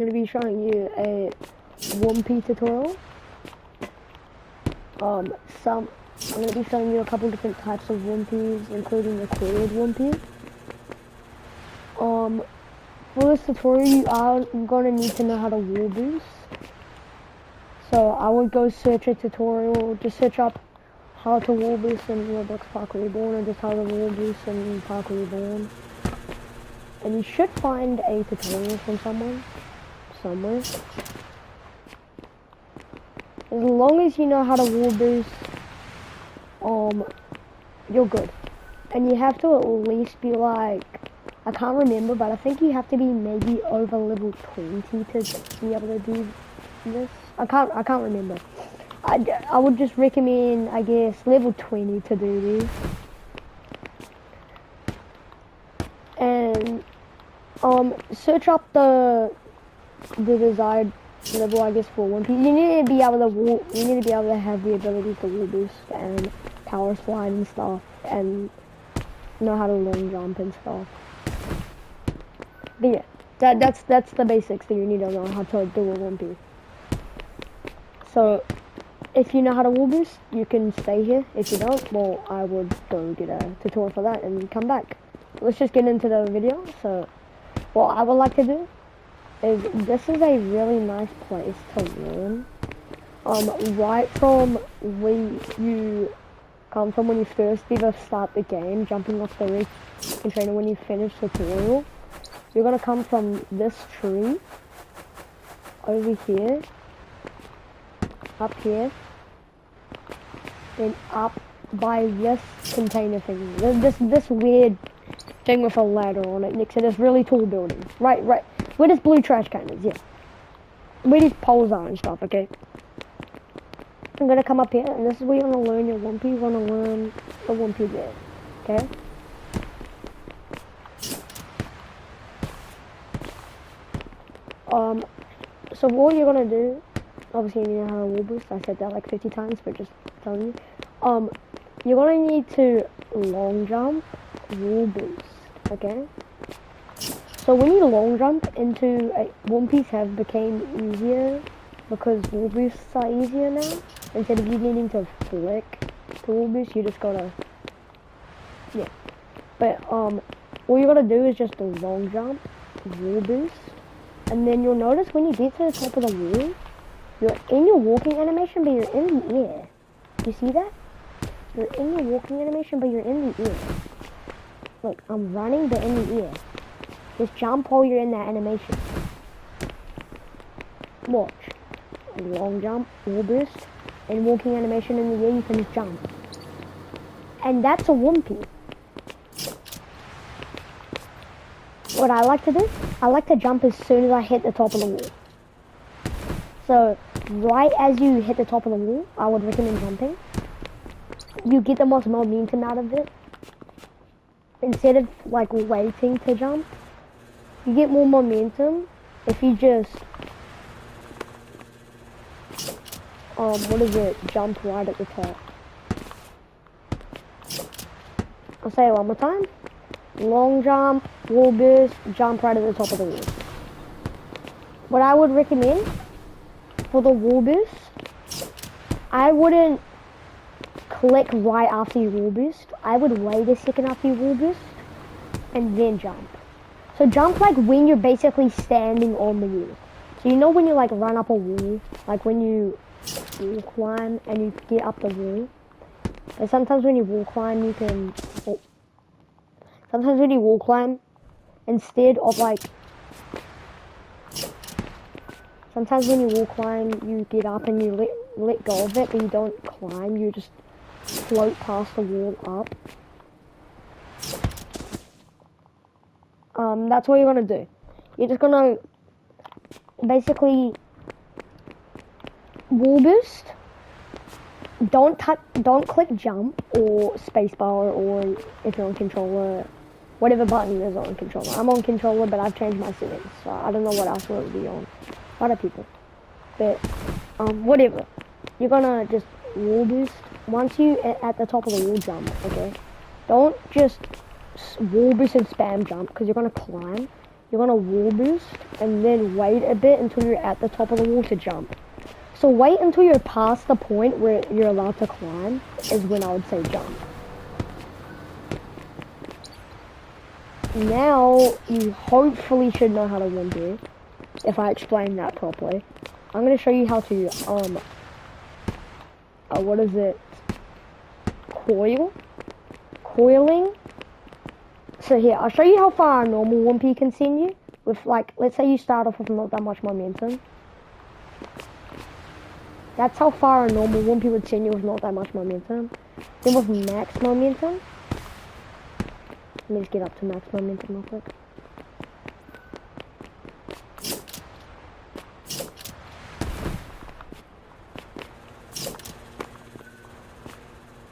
going to be showing you a wumpy tutorial. I'm going to be showing you a couple different types of wumpies, including the coiled wumpy. For this tutorial, you are going to need to know how to wall boost. So I would go search a tutorial, just search up how to wall boost in Roblox Parkour Reborn, or just how to wall boost in Parkour Reborn. And you should find a tutorial from somewhere. As long as you know how to wall boost, you're good. And you have to at least be like, I can't remember, but I think you have to be maybe over level 20 to be able to do this. I can't remember. I would just recommend, I guess, level 20 to do this. And search up the desired level, I guess, for wumpy. You need to be able to have the ability to wall boost and power slide and stuff, and know how to long jump and stuff. But yeah, that's the basics that you need to know how to do a wumpy. So if you know how to wall boost, you can stay here. If you don't, well, I would go get a tutorial for that and come back. Let's just get into the video. So what I would like to do is, this is a really nice place to learn. Right from where you come from when you first ever start the game, jumping off the roof and training when you finish the tutorial. You're gonna come from this tree over here, up here, then up by this container thing. This weird thing with a ladder on it next to this really tall building. Right, where this blue trash can is, yeah. Where these poles are and stuff, okay? I'm gonna come up here, and this is where you're gonna learn your wumpy. You're gonna learn the wumpy there, okay? So what you're gonna do, obviously you know how to wall boost. I said that like 50 times, but just telling you. You're gonna need to long jump, wall boost, okay? So when you long jump into wumpies have became easier because wall boosts are easier now. Instead of you needing to flick to wall boost, you just gotta, yeah. But all you gotta do is just a long jump, wall boost, and then you'll notice when you get to the top of the wall, you're in your walking animation, but you're in the air. You see that? You're in your walking animation, but you're in the air. Look, I'm running, but in the air. Just jump while you're in that animation. Watch. Long jump, wall boost, and walking animation in the air, you can just jump. And that's a wumpy. What I like to do, I like to jump as soon as I hit the top of the wall. So, right as you hit the top of the wall, I would recommend jumping. You get the most momentum out of it. Instead of like waiting to jump, you get more momentum if you just jump right at the top. I'll say it one more time. Long jump, wall boost, jump right at the top of the wall. What I would recommend for the wall boost, I wouldn't click right after you wall boost. I would wait a second after you wall boost and then jump. So jump like when you're basically standing on the wall. So you know when you like run up a wall, like when you wall climb and you get up the wall. And sometimes when you wall climb, you can. Sometimes when you wall climb, instead of like. Sometimes when you wall climb, you get up and you let go of it, but you don't climb. You just float past the wall up. That's what you're gonna do. You're just gonna basically wall boost. Don't click jump or spacebar, or if you're on controller, whatever button is on controller. I'm on controller, but I've changed my settings, so I don't know what else will be on other people. But whatever. You're gonna just wall boost once you at the top of the wall jump. Okay, don't just wall boost and spam jump because you're gonna climb. you're gonna wall boost and then wait a bit until you're at the top of the wall to jump. So wait until you're past the point where you're allowed to climb is when I would say jump. Now you hopefully should know how to wumpy if I explain that properly. I'm gonna show you how to what is it? Coiling. So here, I'll show you how far a normal wumpy can send you. With like, let's say you start off with not that much momentum. That's how far a normal wumpy would send you with not that much momentum. Then with max momentum, let me just get up to max momentum real quick.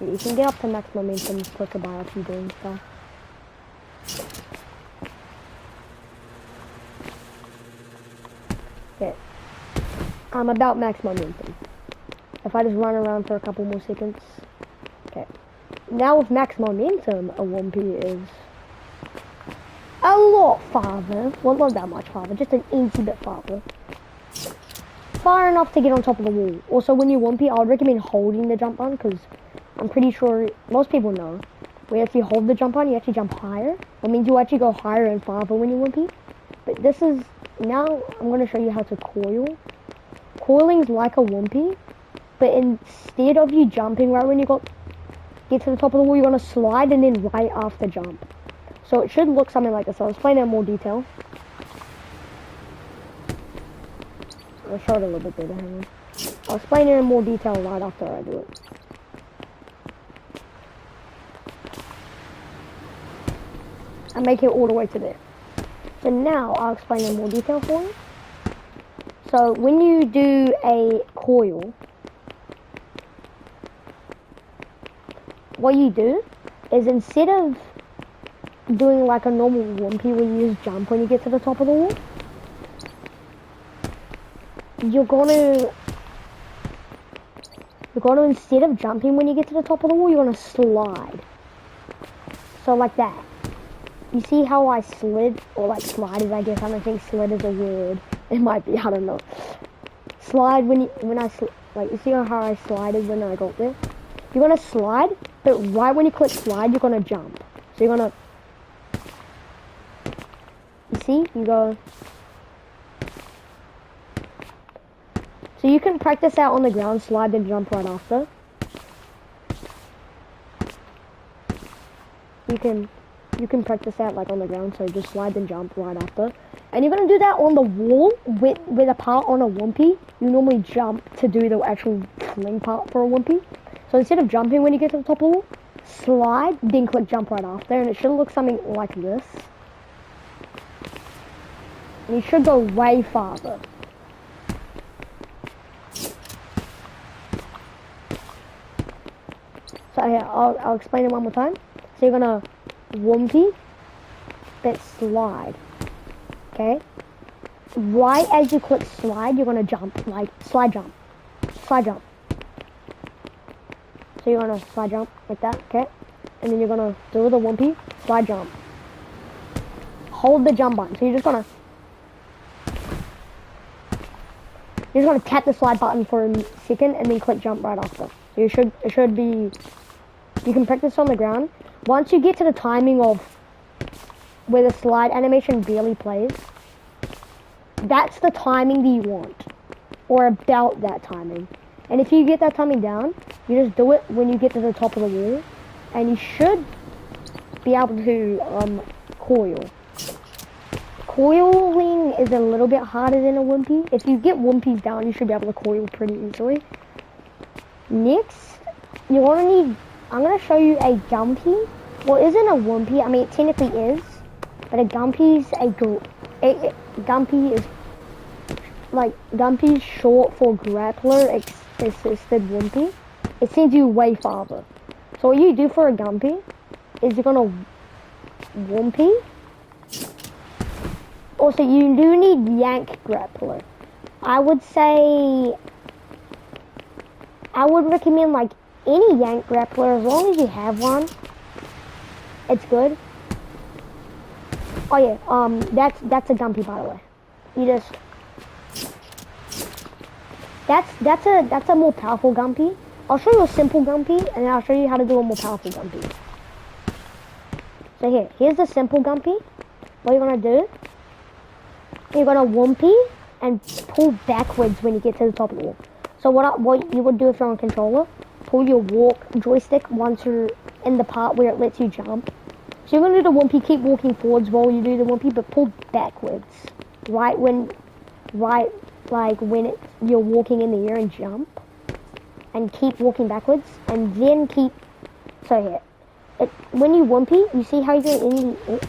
You can get up to max momentum quicker by actually doing stuff. Okay. I'm about max momentum. If I just run around for a couple more seconds. Okay. Now with max momentum, a wumpy is a lot farther. Well, not that much farther, just an inky bit farther. Far enough to get on top of the wall. Also, when you wumpy, I would recommend holding the jump button because I'm pretty sure most people know where if you hold the jump button, you actually jump higher. That means you actually go higher and farther when you wumpy. But this is, now I'm going to show you how to coil. Coiling's like a wumpy, but instead of you jumping right when you get to the top of the wall, you're going to slide and then right after jump. So it should look something like this. I'll explain it in more detail. I'll show it a little bit better. Hang on. I'll explain it in more detail right after I do it. And make it all the way to there. So now I'll explain in more detail for you. So when you do a coil, what you do is instead of doing like a normal wumpy where you just jump when you get to the top of the wall, you're gonna instead of jumping when you get to the top of the wall, you're gonna slide. So like that. You see how I slid, or like slided, I guess. I don't think slid is a word. It might be, I don't know. Slide you see how I slided when I got there? You're gonna slide, but right when you click slide, you're gonna jump. So you're gonna, you see, you go. So you can practice out on the ground, slide and jump right after. You can practice that like on the ground, so just slide and jump right after. And you're going to do that on the wall with a part on a wumpy. You normally jump to do the actual fling part for a wumpy. So instead of jumping when you get to the top of the wall, slide, then click jump right after. And it should look something like this. And you should go way farther. So yeah, I'll explain it one more time. So you're going to wumpy, but slide, okay? Right as you click slide, you're gonna jump, like slide jump. So you're gonna slide jump like that, okay? And then you're gonna do the wumpy, slide jump. Hold the jump button. So you're just gonna tap the slide button for a second and then click jump right after. So it should be, you can practice on the ground. Once you get to the timing of where the slide animation barely plays, that's the timing that you want, or about that timing. And if you get that timing down, you just do it when you get to the top of the wall, and you should be able to coil. Coiling is a little bit harder than a wumpy. If you get wumpies down, you should be able to coil pretty easily. Next, you're gonna need, I'm going to show you a gumpy. Well, it isn't a wumpy. I mean, it technically is. But a gumpy's gumpy is, like, gumpy's short for grappler assisted wumpy. It sends you way farther. So what you do for a gumpy is you're going to wumpy. Also, you do need yank grappler. I would recommend, like, any yank grappler, as long as you have one, it's good. Oh yeah, that's a gumpy, by the way. You just that's a more powerful gumpy. I'll show you a simple gumpy, and then I'll show you how to do a more powerful gumpy. So here's the simple gumpy. What you're gonna do? You're gonna wumpy and pull backwards when you get to the top of the wall. So what you would do if you're on controller? Pull your walk joystick once you're in the part where it lets you jump. So you're gonna do the wumpy, keep walking forwards while you do the wumpy, but pull backwards. Right like when you're walking in the air and jump. And keep walking backwards, and then keep, so here, when you wumpy, you see how you're in the,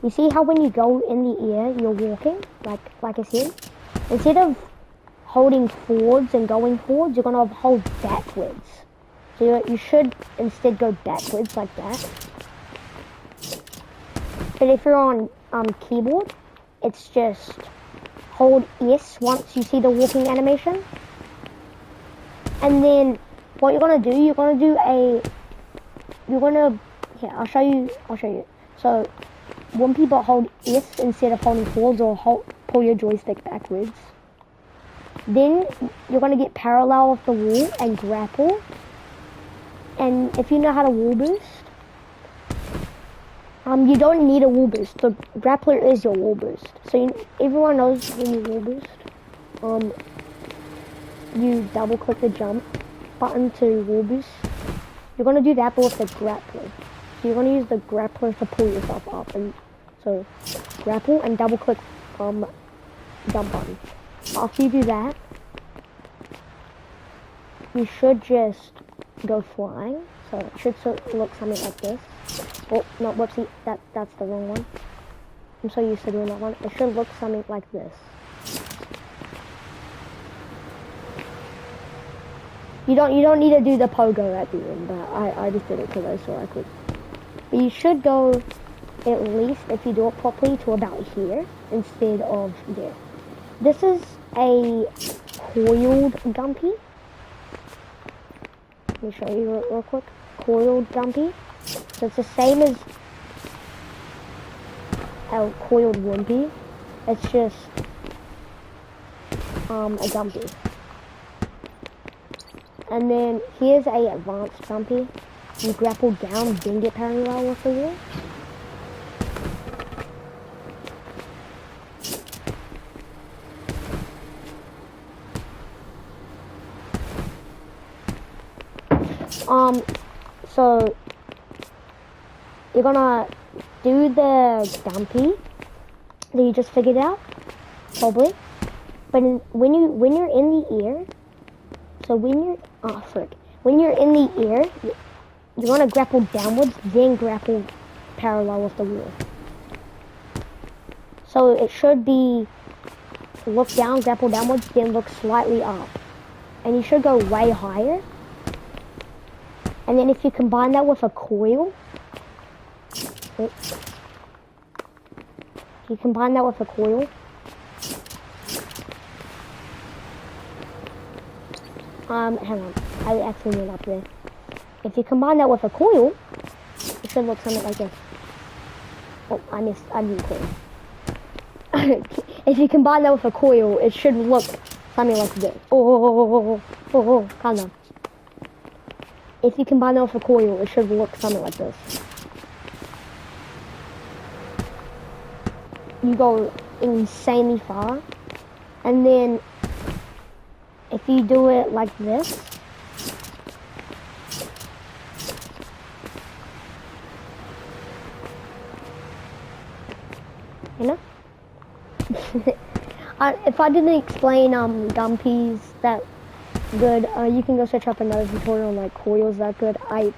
you see how when you go in the air, you're walking, like I said? Instead of holding forwards and going forwards, you're gonna hold backwards. So you should instead go backwards like that. But if you're on keyboard, it's just hold S once you see the walking animation. And then what you're gonna do, here, I'll show you. So wumpy, but hold S instead of holding forwards, or pull your joystick backwards. Then you're gonna get parallel with the wall and grapple. And if you know how to wall boost, you don't need a wall boost. The grappler is your wall boost. So everyone knows when you wall boost, you double click the jump button to wall boost. You're gonna do that, but with the grappler. So you're gonna use the grappler to pull yourself up, and so grapple and double click jump button. After you do that, you should just go flying. So it should look something like this. Oh no, whoopsie, that's the wrong one. I'm so used to doing that one. It should look something like this. You don't need to do the pogo at the end, but I just did it because I saw I could. But you should go, at least if you do it properly, to about here instead of there. This is a coiled gumpy. Let me show you real quick. Coiled gumpy. So it's the same as a coiled wumpy. It's just a gumpy. And then here's a advanced gumpy. You grapple down, then get parallel with the wall. So you're gonna do the gumpy that you just figured out, probably. But when you're in the air, so when you're in the air, you're gonna grapple downwards, then grapple parallel with the wall. So it should be look down, grapple downwards, then look slightly up. And you should go way higher. And then if you combine that with a coil, hang on, I actually went up there. If you combine that with a coil, it should look something like this. Oh, I didn't coil. If you combine that with a coil, it should look something like this. Oh, calm down. If you combine that with a coil, it should look something like this. You go insanely far, and then if you do it like this, you know? If I didn't explain gumpies that good, you can go search up another tutorial on like coils that good. I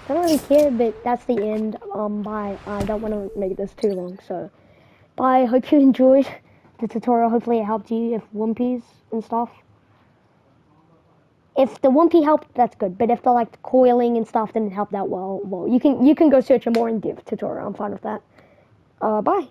don't really care, but that's the end. Bye. I don't want to make this too long, so bye. Hope you enjoyed the tutorial. Hopefully it helped you if wumpies and stuff. If the wumpy helped, that's good. But if the like coiling and stuff didn't help that well, you can go search a more in-depth tutorial. I'm fine with that. Bye.